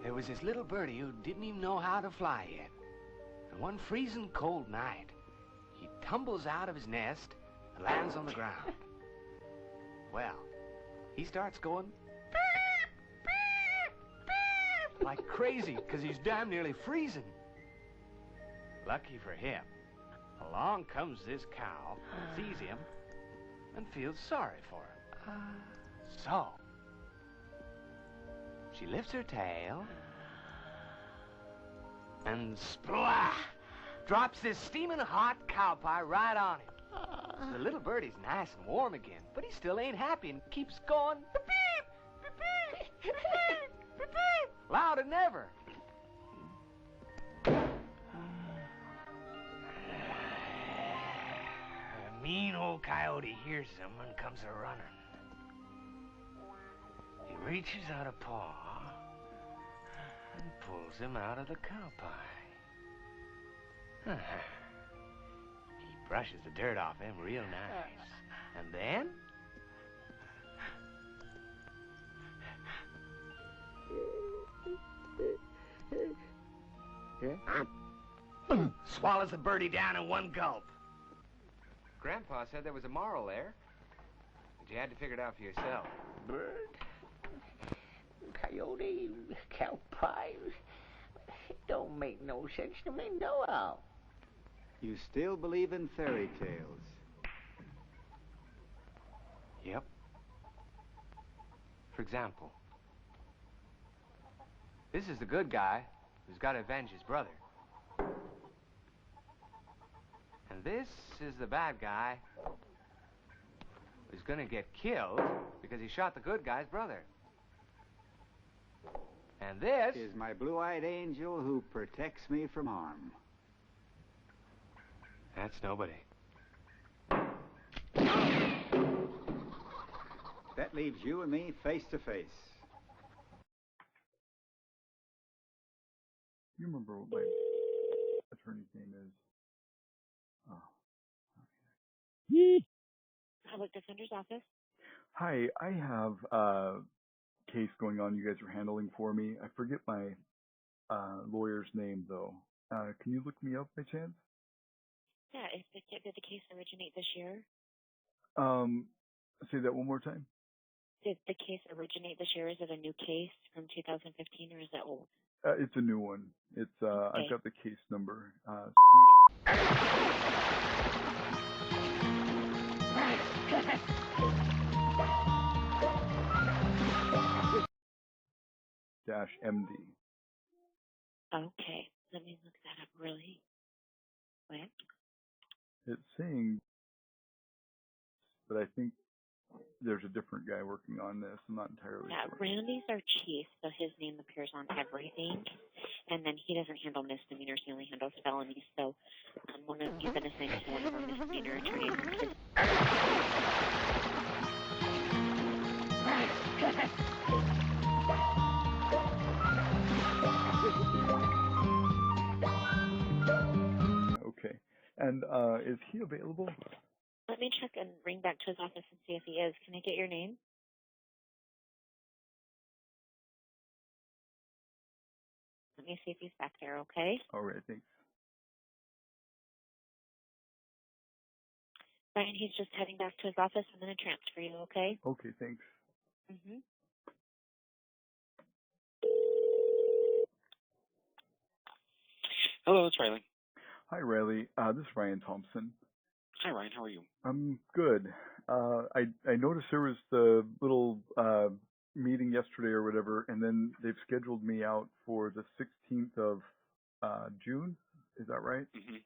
There was this little birdie who didn't even know how to fly yet. And one freezing cold night, he tumbles out of his nest and lands on the ground. Well, he starts going like crazy because he's damn nearly freezing. Lucky for him, along comes this cow, sees him, and feels sorry for him. So, she lifts her tail and splat, drops this steaming hot cow pie right on him. The little birdie's nice and warm again, but he still ain't happy and keeps going beep, beep, beep, beep, beep, beep, beep, louder than ever. A mean old coyote hears him and comes a running. He reaches out a paw and pulls him out of the cow pie. He brushes the dirt off him real nice. And then swallows the birdie down in one gulp. Grandpa said there was a moral there, but you had to figure it out for yourself. Bird, coyote, cow pie. It don't make no sense to me, no how. You still believe in fairy tales? Yep. For example, this is the good guy who's got to avenge his brother. And this is the bad guy who's gonna get killed because he shot the good guy's brother. And this is my blue-eyed angel who protects me from harm. That's nobody. That leaves you and me face to face. You remember what my attorney's name is? Oh. Okay. Public Defender's Office. Hi, I have a case going on you guys are handling for me. I forget my lawyer's name, though. Can you look me up by chance? Yeah, did the case originate this year? Say that one more time. Did the case originate this year? Is it a new case from 2015 or is it old? It's a new one. It's Okay. I've got the case number. -MD. Okay, let me look that up really quick. It's saying, but I think there's a different guy working on this. I'm not entirely sure. Randy's our chief, so his name appears on everything. And then he doesn't handle misdemeanors, he only handles felonies. So you've been assigned to one of our misdemeanor attorneys. Okay. And is he available? Let me check and ring back to his office and see if he is. Can I get your name? Let me see if he's back there, okay? All right, thanks. Brian, he's just heading back to his office. I'm going to transfer you, okay? Okay, thanks. Mm-hmm. Hello, it's Riley. Hi, Riley. This is Ryan Thompson. Hi, Ryan. How are you? I'm good. I noticed there was the little meeting yesterday or whatever, and then they've scheduled me out for the 16th of June. Is that right? Mm-hmm.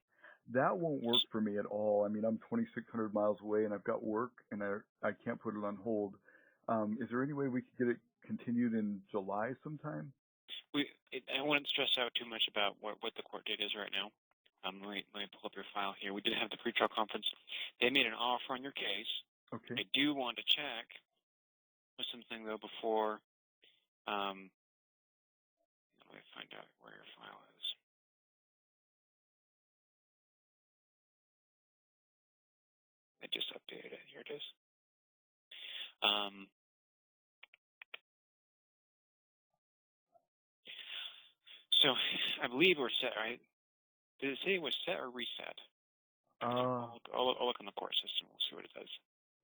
That won't work for me at all. I mean, I'm 2,600 miles away, and I've got work, and I can't put it on hold. Is there any way we could get it continued in July sometime? I wouldn't stress out too much about what the court date is right now. Let me pull up your file here. We did have the pretrial conference. They made an offer on your case. Okay. I do want to check with something, though, before let me find out where your file is. I just updated it. Here it is. So I believe we're set, right? Did it say it was set or reset? I'll look on the court system. We'll see what it says.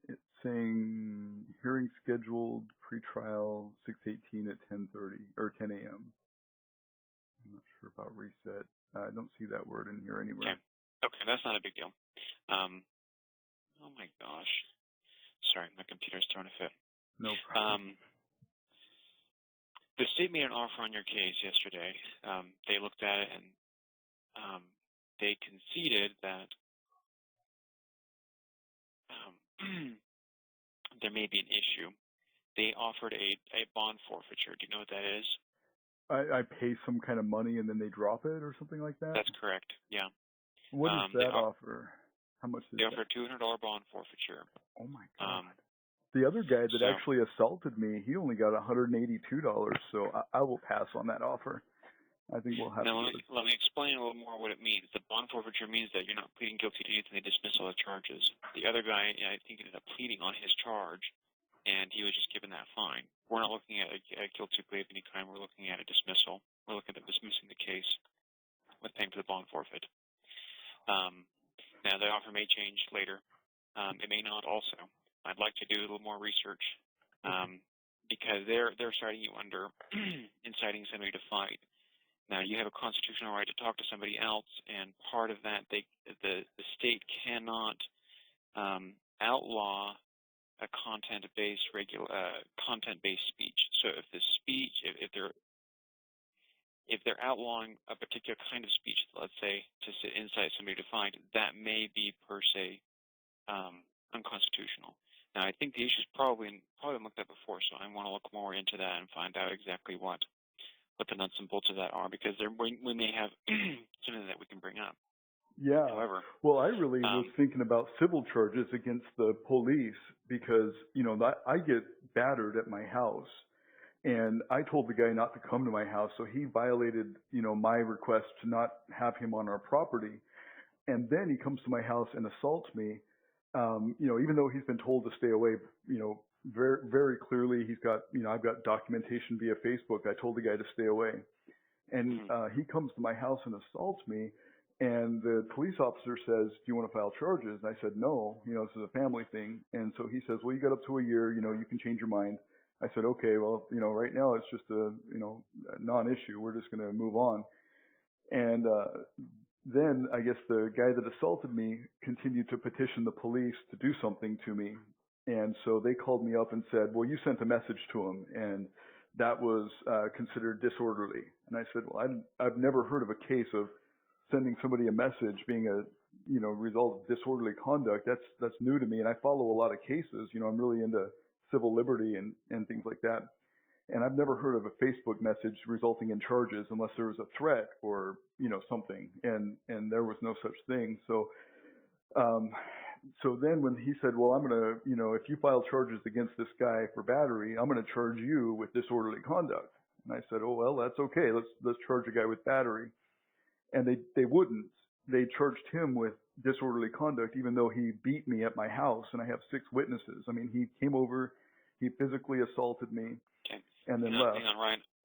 It's saying hearing scheduled pretrial 6/18 at 10:30 or 10 a.m. I'm not sure about reset. I don't see that word in here anywhere. Okay, that's not a big deal. Oh my gosh. Sorry, my computer's throwing a fit. No problem. The state made an offer on your case yesterday. They looked at it and they conceded that there may be an issue. They offered a bond forfeiture. Do you know what that is? I pay some kind of money and then they drop it or something like that? That's correct, yeah. What is that offer? How much is they offer a $200 bond forfeiture. Oh my God. The other guy that actually assaulted me, he only got $182, so I will pass on that offer. I think we'll have now, to. Let me explain a little more what it means. The bond forfeiture means that you're not pleading guilty to anything. They dismiss all the charges. The other guy, I think, ended up pleading on his charge, and he was just given that fine. We're not looking at a guilty plea of any kind. We're looking at a dismissal. We're looking at dismissing the case with paying for the bond forfeit. Now, the offer may change later. It may not also. I'd like to do a little more research because they're citing you under inciting somebody to fight. Now, you have a constitutional right to talk to somebody else, and part of that, the state cannot outlaw a content-based speech. So if the speech, if they're outlawing a particular kind of speech, let's say to incite somebody to fight, that may be per se unconstitutional. Now, I think the issue's probably looked at before, so I want to look more into that and find out exactly what the nuts and bolts of that are, because we may have something that we can bring up. Yeah. However, well, I really was thinking about civil charges against the police because, I get battered at my house. And I told the guy not to come to my house, so he violated, my request to not have him on our property. And then he comes to my house and assaults me. Even though he's been told to stay away, very, very clearly he's got, I've got documentation via Facebook. I told the guy to stay away. And he comes to my house and assaults me. And the police officer says, do you want to file charges? And I said, no, this is a family thing. And so he says, well, you got up to a year, you can change your mind. I said, okay, well, right now it's just a non-issue. We're just going to move on. And then I guess the guy that assaulted me continued to petition the police to do something to me. And so they called me up and said, well, you sent a message to him, and that was considered disorderly. And I said, well, I've never heard of a case of sending somebody a message being a result of disorderly conduct. That's new to me, and I follow a lot of cases. I'm really into civil liberty and things like that. And I've never heard of a Facebook message resulting in charges unless there was a threat or, something. And there was no such thing. So, so then when he said, well, I'm going to, if you file charges against this guy for battery, I'm going to charge you with disorderly conduct. And I said, oh, well, that's okay. Let's charge a guy with battery. And they wouldn't. They charged him with disorderly conduct, even though he beat me at my house, and I have 6 witnesses. I mean, he came over, he physically assaulted me, and then left. Hang on,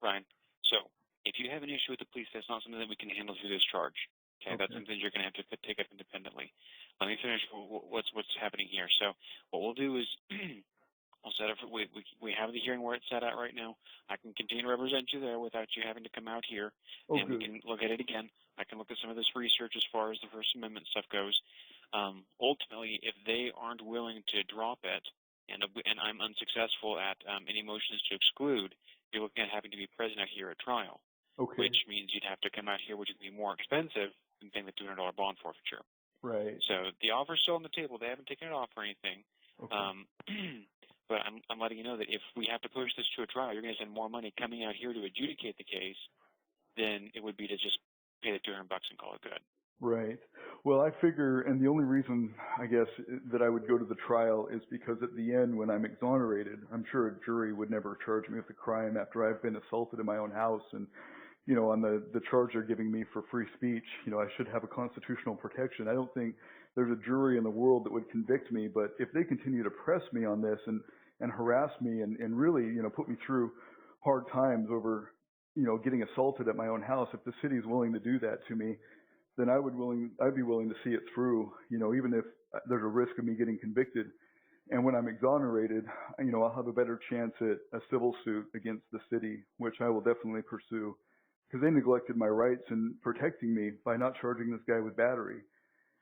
Ryan. So, if you have an issue with the police, that's not something that we can handle through this charge. Okay, that's something you're going to have to take up independently. Let me finish what's happening here. So, what we'll do is we'll set up. We have the hearing where it's set at right now. I can continue to represent you there without you having to come out here, and we can look at it again. I can look at some of this research as far as the First Amendment stuff goes. Ultimately, if they aren't willing to drop it, and I'm unsuccessful at any motions to exclude, you're looking at having to be present here at trial, which means you'd have to come out here, which would be more expensive than paying the $200 bond forfeiture. Right. So the offer's still on the table. They haven't taken it off or anything. Okay. But I'm letting you know that if we have to push this to a trial, you're going to spend more money coming out here to adjudicate the case than it would be to just pay the $200 and call it good. Right. Well, I figure, and the only reason, I guess, that I would go to the trial is because at the end, when I'm exonerated, I'm sure a jury would never charge me with a crime after I've been assaulted in my own house. And, on the charge they're giving me for free speech, I should have a constitutional protection. I don't think there's a jury in the world that would convict me. But if they continue to press me on this and harass me and really, put me through hard times over getting assaulted at my own house. If the city is willing to do that to me, then I'd be willing to see it through, even if there's a risk of me getting convicted. And when I'm exonerated, I'll have a better chance at a civil suit against the city, which I will definitely pursue, because they neglected my rights in protecting me by not charging this guy with battery.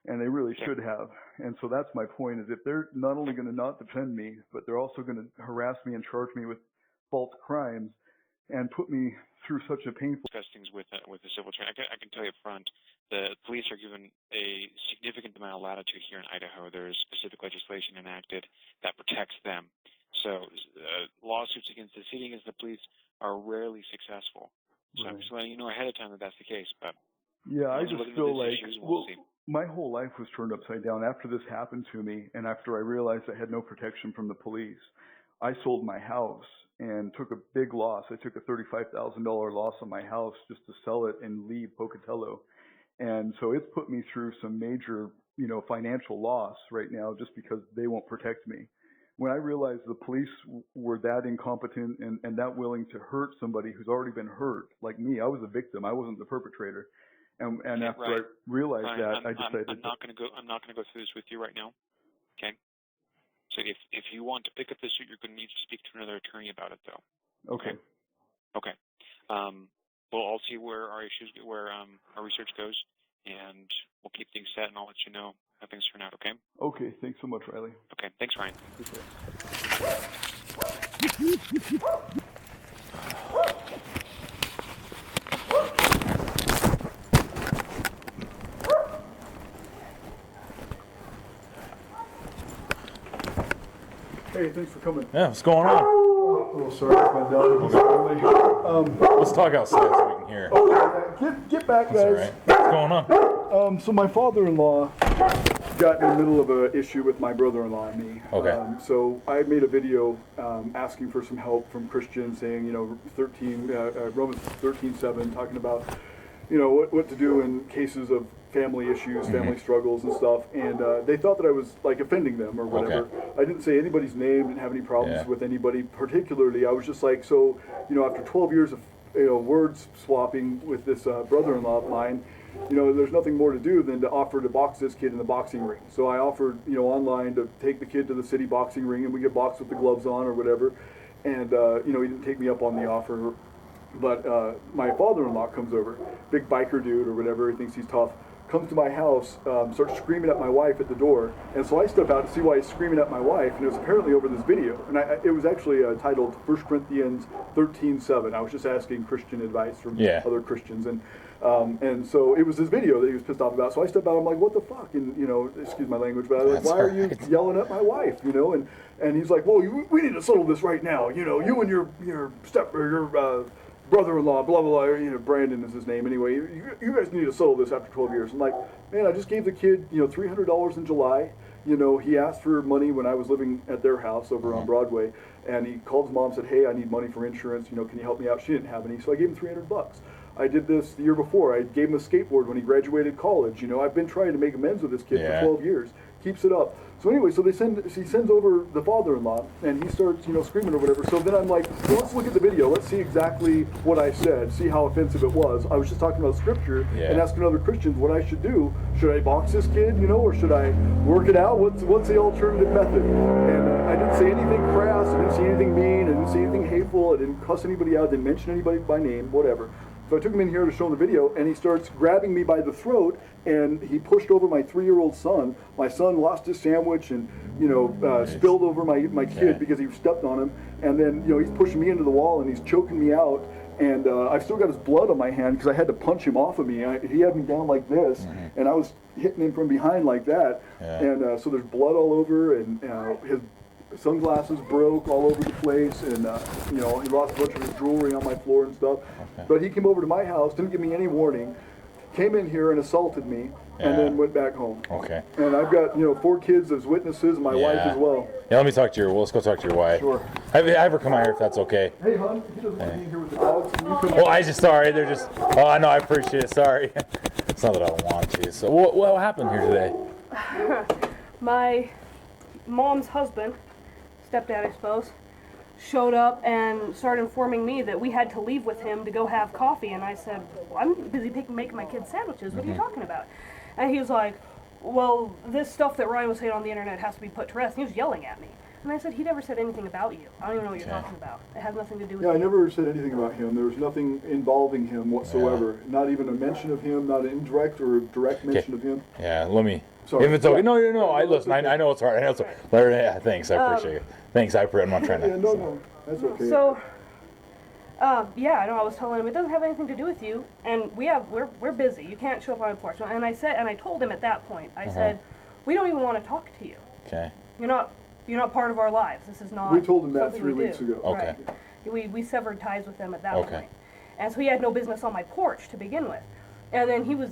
And they really should have. And so that's my point, is if they're not only going to not defend me, but they're also going to harass me and charge me with false crimes and put me through such a painful... Discuss things with the civil attorney. I can tell you up front, the police are given a significant amount of latitude here in Idaho. There's specific legislation enacted that protects them. So lawsuits against the city, against the police, are rarely successful. So I'm just letting you know ahead of time that that's the case. But yeah, I just feel like we'll my whole life was turned upside down after this happened to me, and after I realized I had no protection from the police. I sold my house and took a big loss. I took a $35,000 loss on my house just to sell it and leave Pocatello. And so it's put me through some major, financial loss right now just because they won't protect me. When I realized the police were that incompetent and that willing to hurt somebody who's already been hurt, like me, I was a victim. I wasn't the perpetrator. And after I realized that, I decided I'm not going to go through this with you right now. Okay. So if you want to pick up the suit, you're going to need to speak to another attorney about it, though. Okay. Okay. Well, I'll see where our research goes, and we'll keep things set, and I'll let you know how things turn out. Okay. Okay. Thanks so much, Riley. Okay. Thanks, Ryan. Hey, thanks for coming. Yeah, what's going on? Oh, sorry, my dog was early. Let's talk outside so we can hear. Okay, get back, guys. That's all right. What's going on? So my father-in-law got in the middle of an issue with my brother-in-law and me. Okay. So I made a video asking for some help from Christians, saying, Romans 13:7, talking about, what to do in cases of family issues, family struggles and stuff, and they thought that I was like offending them or whatever. Okay. I didn't say anybody's name, didn't have any problems with anybody particularly. I was just like, so, after 12 years of words swapping with this brother-in-law of mine, there's nothing more to do than to offer to box this kid in the boxing ring. So I offered, online to take the kid to the city boxing ring and we could box with the gloves on or whatever. And, he didn't take me up on the offer. But my father-in-law comes over, big biker dude or whatever, he thinks he's tough, comes to my house, starts screaming at my wife at the door. And so I step out to see why he's screaming at my wife, and it was apparently over this video. And it was actually titled 1 Corinthians 13:7. I was just asking Christian advice from other Christians. And so it was this video that he was pissed off about. So I step out, I'm like, what the fuck? And, excuse my language, but I was like, why are you yelling at my wife? And he's like, well, we need to settle this right now. You and your brother-in-law, blah, blah, blah, Brandon is his name anyway. You guys need to settle this after 12 years. I'm like, man, I just gave the kid, $300 in July. He asked for money when I was living at their house over on Broadway, and he called his mom and said, hey, I need money for insurance. Can you help me out? She didn't have any, so I gave him $300. I did this the year before. I gave him a skateboard when he graduated college. I've been trying to make amends with this kid for 12 years. Keeps it up. So anyway, so he sends over the father-in-law, and he starts, screaming or whatever. So then I'm like, well, let's look at the video. Let's see exactly what I said, see how offensive it was. I was just talking about scripture and asking other Christians what I should do. Should I box this kid, or should I work it out? What's the alternative method? And I didn't say anything crass. I didn't say anything mean. I didn't say anything hateful. I didn't cuss anybody out. I didn't mention anybody by name, whatever. So I took him in here to show him the video, and he starts grabbing me by the throat, and he pushed over my 3-year-old son. My son lost his sandwich and, spilled over my kid because he stepped on him. And then, he's pushing me into the wall, and he's choking me out. And I've still got his blood on my hand because I had to punch him off of me. He had me down like this, and I was hitting him from behind like that. And so there's blood all over, and his sunglasses broke all over the place, and he lost a bunch of his jewelry on my floor and stuff. But he came over to my house, didn't give me any warning, came in here and assaulted me, and then went back home. Okay. And I've got 4 kids as witnesses, and my wife as well. Yeah, let me talk to let's go talk to your wife. Sure. Have you ever come out here if that's okay? Hey, hon, he doesn't want to be here with the dogs. Well, I just sorry. They're just. Oh, I know. I appreciate it. Sorry. It's not that I don't want to. So, what happened here today? My mom's husband, stepdad, I suppose, showed up and started informing me that we had to leave with him to go have coffee. And I said, well, I'm busy making my kids sandwiches. What are you talking about? And he was like, well, this stuff that Ryan was saying on the internet has to be put to rest. And he was yelling at me. And I said, he never said anything about you. I don't even know what you're talking about. It has nothing to do with you. Yeah, I never said anything about him. There was nothing involving him whatsoever. Not even a mention of him, not an indirect or direct mention of him. Yeah, let me. Sorry. If it's okay. No. I listen. I know it's hard. I know it's hard. Larry, yeah, thanks. I appreciate it. Thanks. I'm not trying to. Yeah, no. That's okay. So, yeah, I know. I was telling him it doesn't have anything to do with you, and we're busy. You can't show up on my porch. And I told him at that point. I said, we don't even want to talk to you. Okay. You're not part of our lives. This is not. We told him that something 3 we weeks do. ago. Okay. Right. We severed ties with them at that point. And so he had no business on my porch to begin with. And then he was,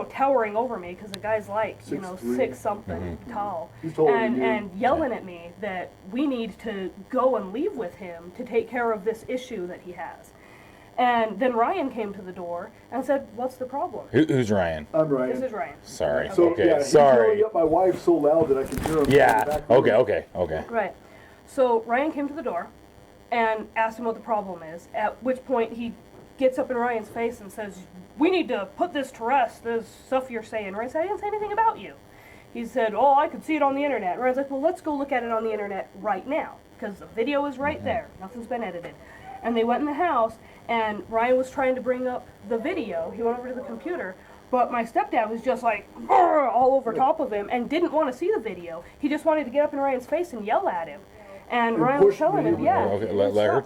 towering over me because the guy's like, 6'something tall. He's taller than you. And yelling at me that we need to go and leave with him to take care of this issue that he has. And then Ryan came to the door and said, what's the problem? Who's Ryan? I'm Ryan. This is Ryan. Sorry. So, okay. yeah, he's Sorry. yelling at my wife so loud that I can hear him. Yeah. Okay. Right. So Ryan came to the door and asked him what the problem is, at which point he gets up in Ryan's face and says, we need to put this to rest, this stuff you're saying. Ryan said, I didn't say anything about you. He said, oh, I could see it on the internet. And Ryan's like, well, let's go look at it on the internet right now, because the video is right there. Nothing's been edited. And they went in the house, and Ryan was trying to bring up the video. He went over to the computer, but my stepdad was just like, all over top of him, and didn't want to see the video. He just wanted to get up in Ryan's face and yell at him. And Ryan was telling him, yeah. Okay, let her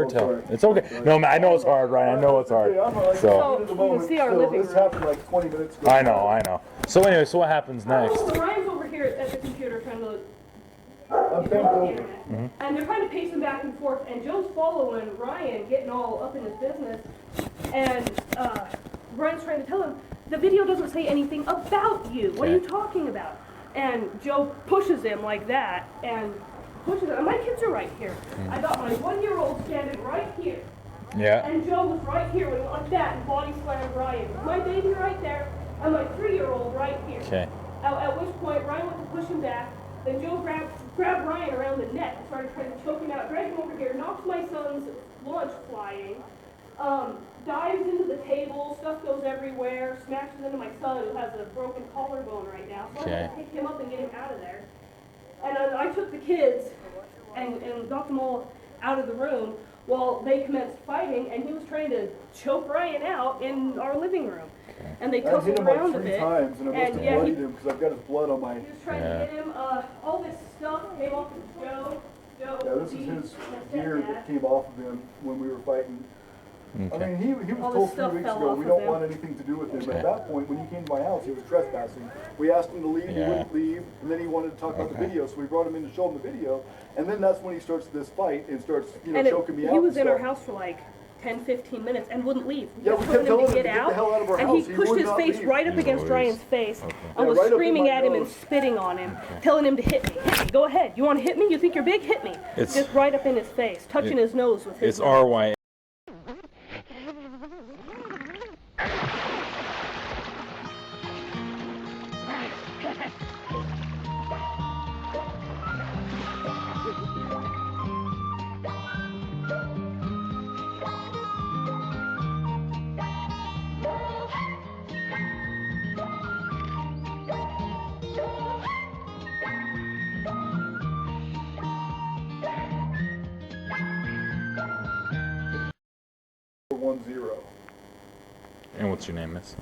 tell. It's okay. No, man, I know it's hard, Ryan. I know it's hard. So you can see our living This room. happened like 20 minutes ago. I know. So anyway, so what happens next? So Ryan's over here at the computer trying to I'm bent over. and they're kind of pacing back and forth, and Joe's following Ryan, getting all up in his business, and Ryan's trying to tell him, the video doesn't say anything about you. What are you talking about? And Joe pushes him like that, and pushes him. And my kids are right here. I got my 1-year-old standing right here. Yeah. And Joe was right here when like that and body slammed Ryan. My baby right there, and my 3-year-old right here. Okay. At which point Ryan went to push him back. Then Joe grabbed Ryan around the neck and started trying to choke him out, dragged him over here, knocked my son's lunch flying, dives into the table, stuff goes everywhere, smashes into my son who has a broken collarbone right now. So I had to pick him up and get him out of there. And I took the kids and got them all out of the room while they commenced fighting, and he was trying to choke Ryan out in our living room. And they tussled around a bit. I hit him like 3 times, and I must have bloodied him because I've got his blood on my... He was trying to get him, all this stuff came off of Joe. Yeah, this is his gear that came off of him when we were fighting. Okay. I mean, he was All told this stuff 3 weeks fell ago, off we of don't him. want anything to do with him. At that point, when he came to my house, he was trespassing. We asked him to leave, he wouldn't leave, and then he wanted to talk about the video, so we brought him in to show him the video, and then that's when he starts this fight and starts, choking me out. He was and in our stuff. house for like 10-15 minutes and wouldn't leave. Yeah, we kept telling him to get the hell out of our and house. he He pushed would his not face leave. right up against Ryan's face and Yeah, was right up in screaming my at him and nose. spitting on him, telling him to hit me. Hit me. Go ahead. You want to hit me? You think you're big? Hit me. Just right up in his face, touching his nose with his It's nose. RY. And what's your name, miss?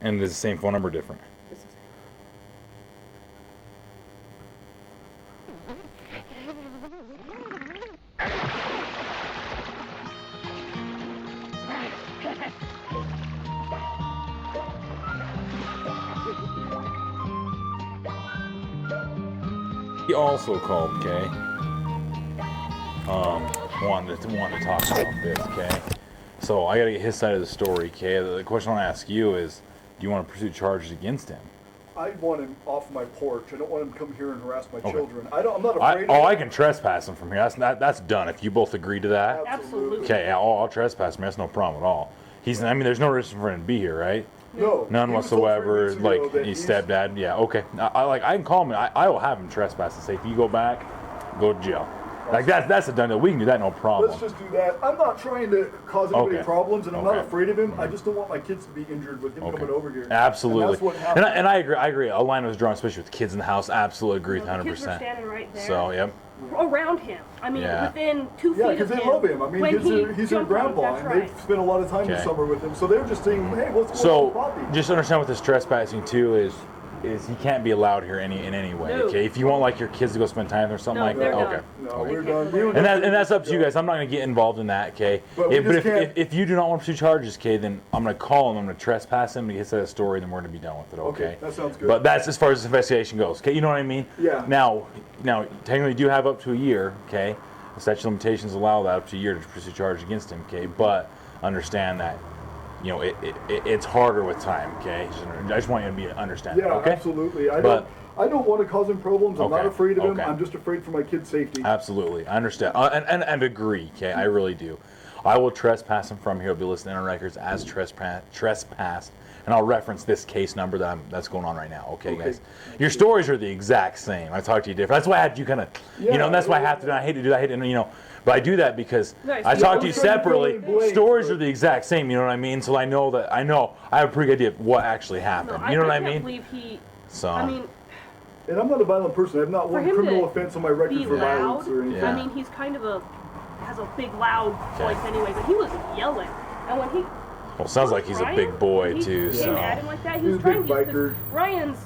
And is the same phone number different? He also called, okay? Wanted to talk about this, okay? So I gotta get his side of the story, okay? The question I want to ask you is, do you want to pursue charges against him? I want him off my porch. I don't want him to come here and harass my children. I'm not afraid of I can trespass him from here. That's done. If you both agree to that. Absolutely. Okay, yeah, I'll trespass him. That's no problem at all. I mean, there's no reason for him to be here, right? No. None whatsoever. Like he's stepdad. Yeah. Okay. I can call him. I will have him trespass and say, if you go back, go to jail. Like that's a done deal. We can do that, no problem. Let's just do that. I'm not trying to cause anybody problems, and I'm not Okay. afraid of him. I just don't want my kids to be injured with him coming over here. Absolutely. And that's what happened. And I agree. I agree. A line was drawn, especially with kids in the house. Absolutely agree, The 100%. kids were standing right there. So yep. Around him. I mean, Yeah. within 2 feet Yeah, of him. because they love him. I mean, he's their jumped on him, grandpa, that's and right. they've spent a lot of time this Okay. summer with him. So they're just saying, hey, what's going on with So Poppy? just understand with this trespassing too is he can't be allowed here in any way. No. Okay. If you want like your kids to go spend time or something No, like they're that, done. okay. No, we're done. And that's up to you guys. I'm not going to get involved in that, okay? But we just can't- if you do not want to pursue charges, okay, then I'm going to call him. I'm going to trespass him. He gets that story, then we're going to be done with it, okay? That sounds good. But that's as far as this investigation goes, okay? You know what I mean? Yeah. Now, technically, you do have up to a year, okay? The statute of limitations allow that up to a year to pursue charge against him, okay? But understand that, it's harder with time, okay? I just want you to understand. Yeah, that, okay? absolutely. I But- don't want to cause him problems. I'm not Okay, afraid of him. okay. I'm just afraid for my kid's safety. Absolutely, I understand, and agree. Okay, I really do. I will trespass him from here. It'll be listed in our records as trespass, and I'll reference this case number that's going on right now. Okay, guys. Your stories are the exact same. I talked to you different. That's why I had you kind of, and that's why I have to. I hate to do that. I hate to, but I do that because Nice. I Yeah, talk I'm to you trying to fill separately. in blanks, Stories but- are the exact same. You know what I mean? So I know I have a pretty good idea of what actually No, happened. You know what I can't mean? believe he. So. I mean, And I'm not a violent person. I have not for one him criminal to offense on my record be for violence loud. or anything. Yeah. I mean, he's kind of has a big loud voice anyway, but he was yelling, and when he. Well, sounds like he's a Ryan, big boy when he too. came So. at him like that, he He's was a trying big to use biker. this. Ryan's,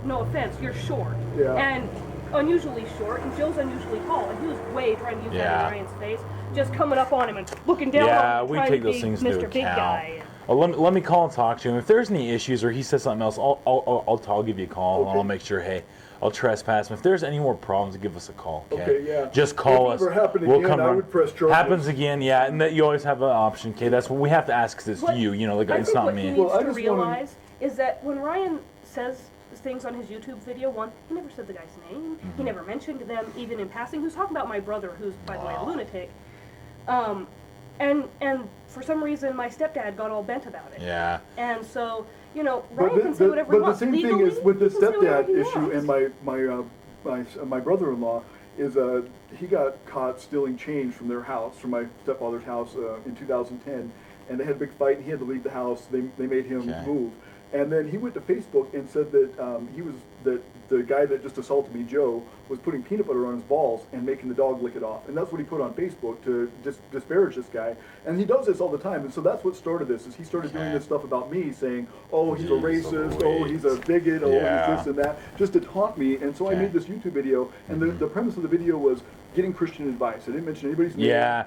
no offense, you're short. Yeah. And unusually short, and Joe's unusually tall, and he was way trying to use that in Ryan's face, just coming up on him and looking down Yeah, on him, we trying take to those be things Mr. into Big account. Guy. Well, let me call and talk to him. If there's any issues or he says something else, I'll give you a call and I'll make sure. Hey, I'll trespass him. If there's any more problems, give us a call. Okay. Okay, yeah. Just call If us. it ever happened We'll again, come I run. would press charges. Happens again, yeah, and that you always have an option. Okay, that's what we have to ask because it's What- you. Like I it's think not what he me. needs Well, I to just wanna- realize is that when Ryan says things on his YouTube video, one, he never said the guy's name. Mm-hmm. He never mentioned them, even in passing. He was talking about my brother, who's, by the way, a lunatic. And for some reason, my stepdad got all bent about it. Yeah. And so, Ryan But can say whatever he the wants. same Legally, thing is with the he can say whatever stepdad he issue wants. and my brother-in-law is he got caught stealing change from their house, from my stepfather's house in 2010, and they had a big fight and he had to leave the house. They made him Okay. move, and then he went to Facebook and said that that the guy that just assaulted me, Joe, was putting peanut butter on his balls and making the dog lick it off, and that's what he put on Facebook to disparage this guy. And he does this all the time, and so that's what started this. Is he started doing Okay. this stuff about me, saying, "Oh, he's a Jeez racist. Oh, he's a Louise. bigot. Oh, Yeah. he's this and that," just to taunt me. And so I Okay. made this YouTube video, and the premise of the video was getting Christian advice. I didn't mention anybody's name. Yeah.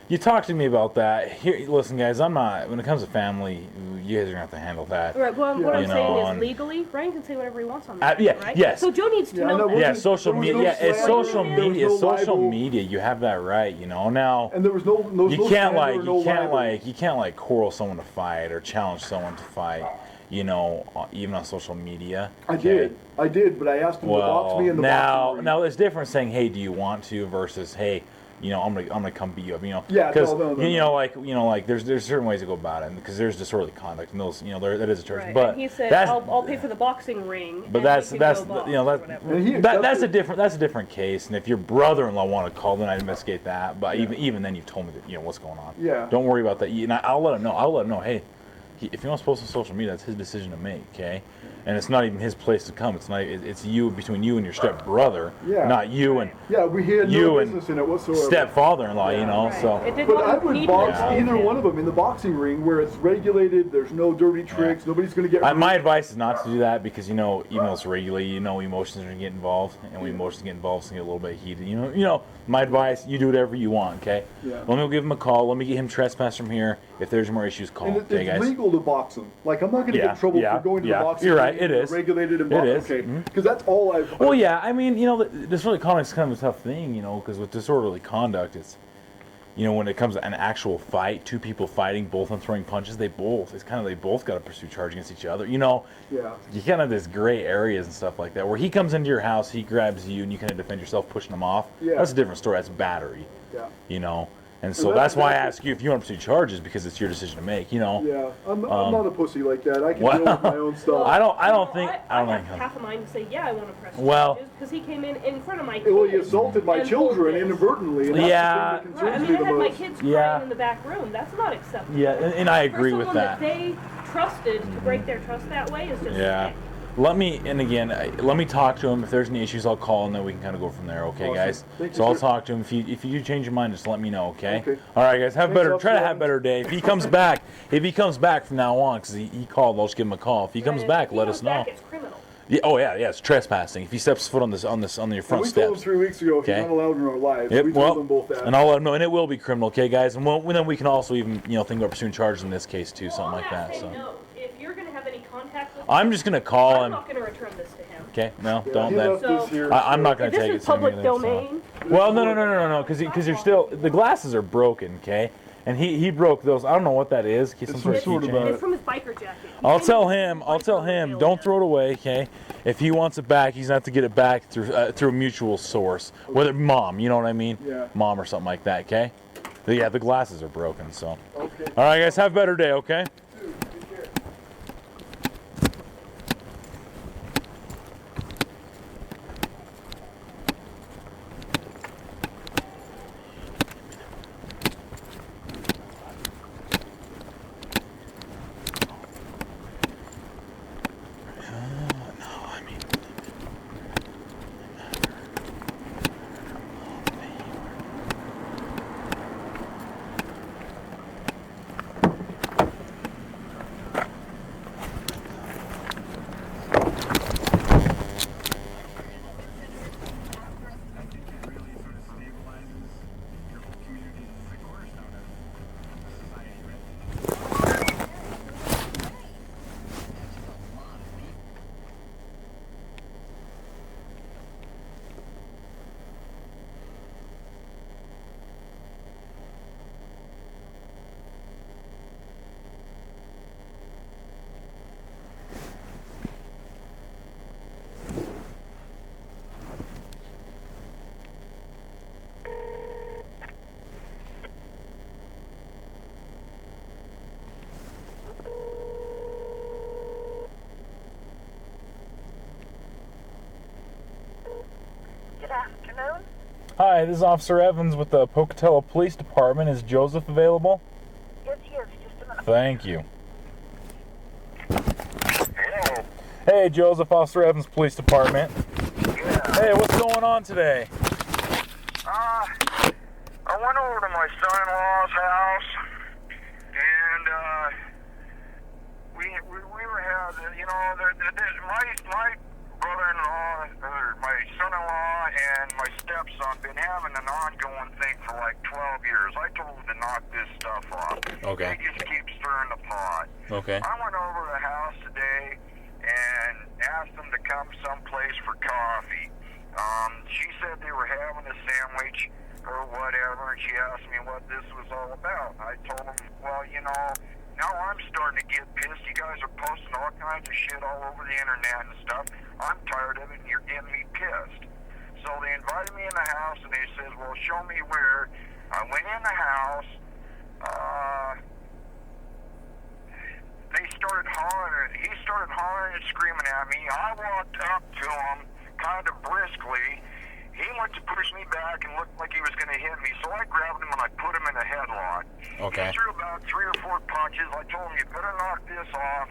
You talked to me about that. Here, listen, guys. I'm not. When it comes to family, you guys are gonna have to handle that. Right, well, what I'm You saying know, is and- legally, Ryan can say whatever he wants on that, yeah, right? yes. So Joe needs to Yeah, I know know, that. we'll Yeah, just- social there was media. no Yeah, it's slander, social there was media. It's no social libel. media. You have that right. Now. And there was no You can't slander like or no libel. you can't like quarrel someone to fight or challenge someone to fight. Even on social media. I did, but I asked him to box Well, me in the boxing ring. now it's different saying, "Hey, do you want to?" versus, "Hey, I'm gonna come beat you up." Yeah, because no. like there's certain ways to go about it because there's disorderly conduct and those that is a charge. Right. But and he said, that's I'll pay for the boxing ring. but and that's you can that's go box you know or that, whatever. And he that's a accepted. different case. And if your brother-in-law want to call, then I'd investigate that. But even then, you've told me that what's going on. Yeah. Don't worry about that. And I'll let him know. Hey, if he wants to post on social media, that's his decision to make. Okay. And it's not even his place to come. It's not. It's between you and your stepbrother, Yeah. not you and Yeah, we had you no and business in it whatsoever. stepfather-in-law. Right. So. It did But not I would need box to either involve one him. of them in the boxing ring where it's regulated. There's no dirty tricks. Nobody's going to get. My hurt. advice is not to do that because even though it's regulated, emotions are gonna get involved, and when emotions get involved, it's gonna get a little bit heated. My advice: you do whatever you want. Okay. Yeah. Let me give him a call. Let me get him trespassed from here. If there's more issues, call. And Okay, it's guys. legal to box them. Like I'm not going to get in trouble for going to the boxing You're right. ring. It is. Regulated and It boxing. is. Okay. Mhm. Because that's all I've. Well, yeah. I mean, disorderly conduct is kind of a tough thing, because with disorderly conduct, you know, when it comes to an actual fight, two people fighting, both on throwing punches, they both got to pursue charge against each other. You know, Yeah. you kind of have this gray areas and stuff like that, where he comes into your house, he grabs you, and you kind of defend yourself, pushing him off. Yeah. That's a different story. That's battery. Yeah. You know, and so that's why I ask you if you want to pursue charges, because it's your decision to make. You know. Yeah, I'm not a pussy like that. I can deal with my own stuff. I don't think. I have half a mind to say, yeah, I want to press charges, because he came in front of my kids. Well, he assaulted my children inadvertently, and that's the thing that Right, I concerns mean, me I had the my most. kids crying in the back room. That's not acceptable. Yeah, and I agree with that. For someone that they trusted to break their trust that way is just sick. Let me talk to him. If there's any issues, I'll call, and then we can kind of go from there. Okay, Awesome. guys. Thank you, So I'll sir. talk to him. If you do change your mind, just let me know. Okay. Okay. All right, guys. Try to Officer have a better day. If he comes back, from now on, because he called, I'll just give him a call. If he comes back, let us know. It's criminal. Yeah. Oh yeah. It's trespassing. If he steps foot on your front And we steps. told him 3 weeks ago Okay. he's not allowed in our lives. Yep, We told them both that. and I'll let him know, and it will be criminal, okay, guys? And then we can also even, think about pursuing charges in this case too, something like that. So No, if you're going to have any contact with I'm just gonna call I'm him. not going to return this to him. Okay, no, Yeah, don't he then. left this here. I'm not gonna If this take is it. public serious, so. domain, Well, no, because you're still the glasses are broken, okay? And he broke those. I don't know what that is. Some sort of keychain. it's from his biker jacket. I'll tell him. Don't throw it away, okay? If he wants it back, he's gonna have to get it back through a mutual source, whether mom, you know what I mean? Yeah. Mom or something like that, okay? But yeah, the glasses are broken. So. Okay. All right, guys, have a better day, okay? Dude, take care. Good afternoon. Hi, this is Officer Evans with the Pocatello Police Department. Is Joseph available? Yes, yes, just a minute. Thank you. Hey, Joseph, Officer Evans Police Department. Yeah. Hey, what's going on today? I went over to my son-in-law's house, and we were having, my brother-in-law, or my son-in-law and my stepson been having an ongoing thing for like 12 years. I told them to knock this stuff off. Okay. He just keeps stirring the pot. Okay. I went over to the house today and asked them to come someplace for coffee. She said they were having a sandwich or whatever, and she asked me what this was all about. I told them, well, now I'm starting to get pissed. You guys are posting all kinds of shit all over the internet and stuff. I'm tired of it, and you're getting me pissed. So they invited me in the house, and they said, well, show me where. I went in the house. They started hollering. He started hollering and screaming at me. I walked up to him kind of briskly. He went to push me back and looked like he was going to hit me. So I grabbed him and I put him in a headlock. Okay. He threw about 3 or 4 punches. I told him, you better knock this off.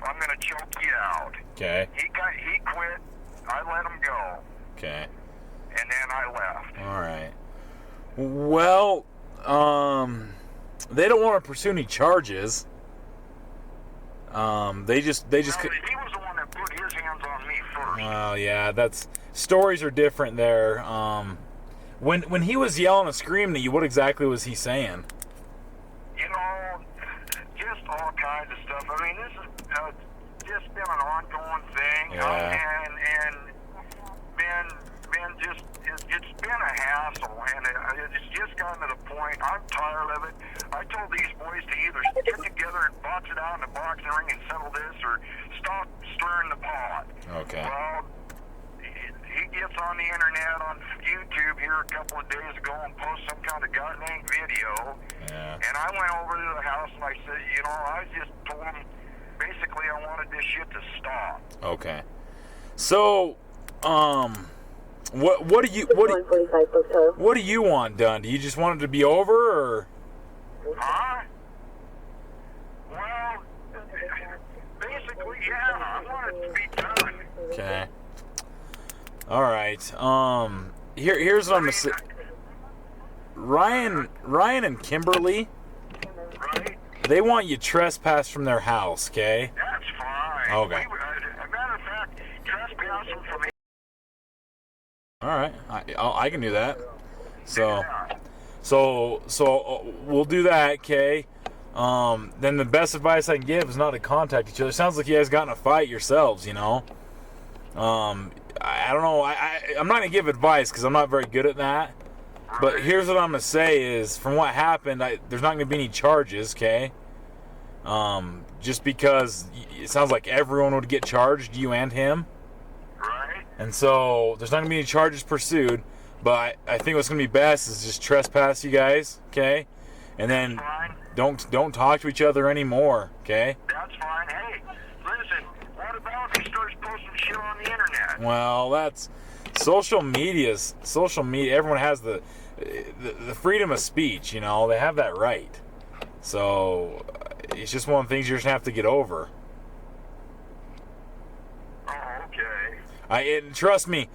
I'm going to choke you out. Okay. He quit. I let him go. Okay. And then I left. All right. Well, they don't want to pursue any charges. They just. Well, he was the one that put his hands on me first. Well, yeah, stories are different there. When he was yelling and screaming at you, what exactly was he saying? Just all kinds of stuff. I mean, this has just been an ongoing thing. Yeah. And been just, it's been a hassle, and it's just gotten to the point. I'm tired of it. I told these boys to either get together and box it out in a boxing ring and settle this, or stop stirring the pot. Okay. Well, he gets on the internet, on YouTube here a couple of days ago, and posts some kind of goddamn video. Yeah. And I went over to the house and I said, you know, I just told him basically I wanted this shit to stop. Okay. So, what do you want done? Do you just want it to be over, or? Huh? Well, basically, yeah, I want it to be done. Okay. All right. Here's what I'm gonna say. Ryan and Kimberly, Right? they want you trespassed from their house. Okay. That's fine. Okay. As a matter of fact, trespassing from me. All right. I can do that. So. Yeah. So we'll do that, okay? Then the best advice I can give is not to contact each other. Sounds like you guys got in a fight yourselves, you know? I don't know. I'm not going to give advice because I'm not very good at that. But here's what I'm going to say is, from what happened, there's not going to be any charges, okay? Just because it sounds like everyone would get charged, you and him. Right? And so there's not going to be any charges pursued. But I think what's going to be best is just trespass you guys, okay? And then don't talk to each other anymore, okay? That's fine. Hey, listen, what about if he starts posting shit on the internet? Well, that's social media. Everyone has the freedom of speech, you know. They have that right. So it's just one of the things you're just going to have to get over. And trust me,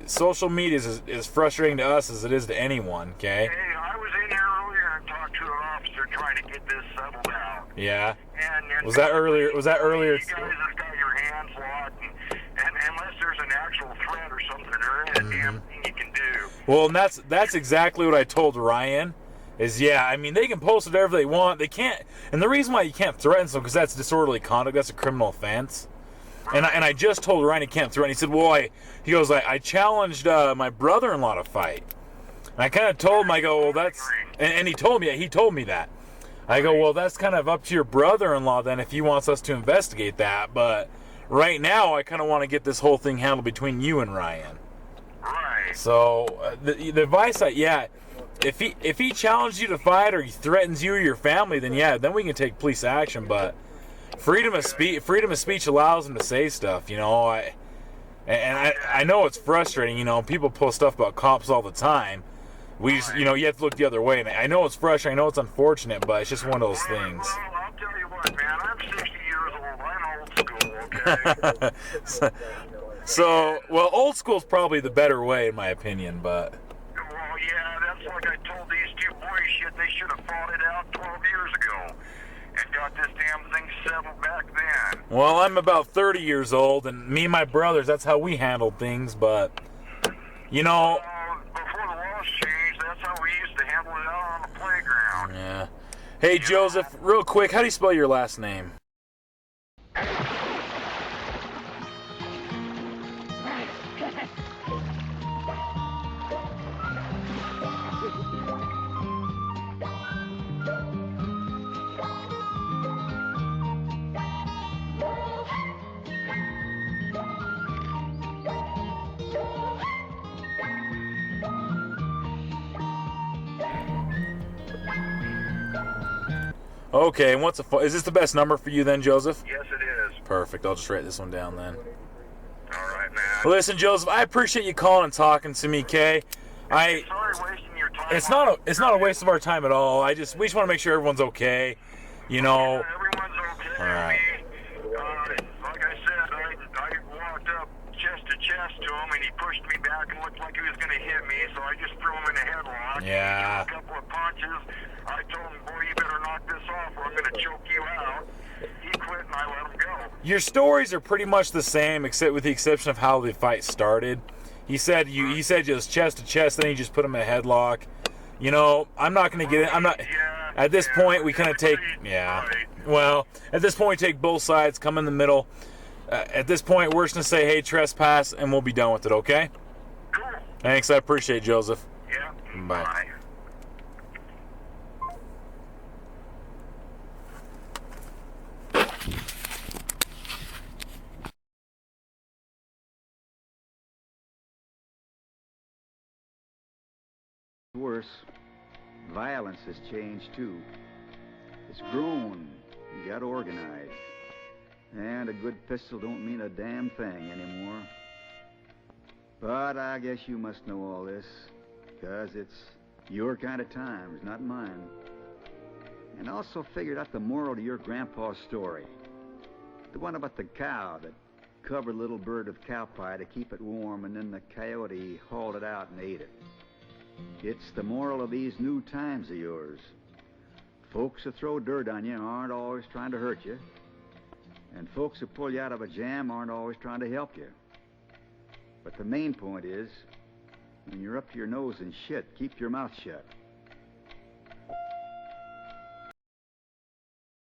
social media is as frustrating to us as it is to anyone, okay? Hey, I was in here earlier and talked to an officer trying to get this settled out. Yeah. And Was that earlier? You guys have got your hands locked, and unless there's an actual threat or something, there ain't a damn thing you can do. Well, and that's exactly what I told Ryan. Is I mean, they can post whatever they want. They can't, and the reason why you can't threaten someone because that's disorderly conduct. That's a criminal offense. And I just told Ryan he can't threaten. He said, well, I challenged my brother-in-law to fight. And I kind of told him, I go, well, that's, and he told me that. I go, well, that's kind of up to your brother-in-law then if he wants us to investigate that. But right now, I kind of want to get this whole thing handled between you and Ryan. Right. So the advice, if he challenges you to fight or he threatens you or your family, then we can take police action. But freedom of speech allows him to say stuff, you know. I know it's frustrating, you know. People post stuff about cops all the time. We just, you know, you have to look the other way. And I know it's frustrating, I know it's unfortunate, but it's just one of those things. Well, I'll tell you what, man. I'm 60 years old. I'm old school, okay? So, well, old school's probably the better way, in my opinion, but. Well, yeah, that's like I told these two boys shit. They should have fought it out 12 years ago and got this damn thing settled back then. Well, I'm about 30 years old, and me and my brothers, that's how we handled things, but, you know. Before the laws changed, that's how we used to handle it out on the playground. Yeah. Hey, Joseph, real quick, how do you spell your last name? Okay, and is this the best number for you then, Joseph? Yes, it is. Perfect. I'll just write this one down then. All right, man. Listen, Joseph, I appreciate you calling and talking to me, Kay. Sorry wasting your time. It's not a waste of our time at all. We just want to make sure everyone's okay. You know. Yeah, everyone's okay. All right. Like I said, I walked up chest to chest to him, and he pushed me back and looked like he was going to hit me, so I just threw him in a headlock. Yeah. He threw a couple of punches. I told him, boy, you better knock this off or I'm going to choke you out. He quit and I let him go. Your stories are pretty much the same, except with the exception of how the fight started. He said just chest to chest, then he just put him in a headlock. You know, I'm not going to get it. At this point, we kind of take, well, at this point, we take both sides, come in the middle. At this point, we're just going to say, hey, trespass, and we'll be done with it, okay? Cool. Thanks, I appreciate it, Joseph. Yeah. Bye. Worse, violence has changed too. It's grown, got organized. And a good pistol don't mean a damn thing anymore. But I guess you must know all this, 'cause it's your kind of times, not mine. And also figured out the moral to your grandpa's story. The one about the cow that covered a little bird with cow pie to keep it warm, and then the coyote hauled it out and ate it. It's the moral of these new times of yours. Folks that throw dirt on you aren't always trying to hurt you. And folks who pull you out of a jam aren't always trying to help you. But the main point is, when you're up to your nose in shit, keep your mouth shut.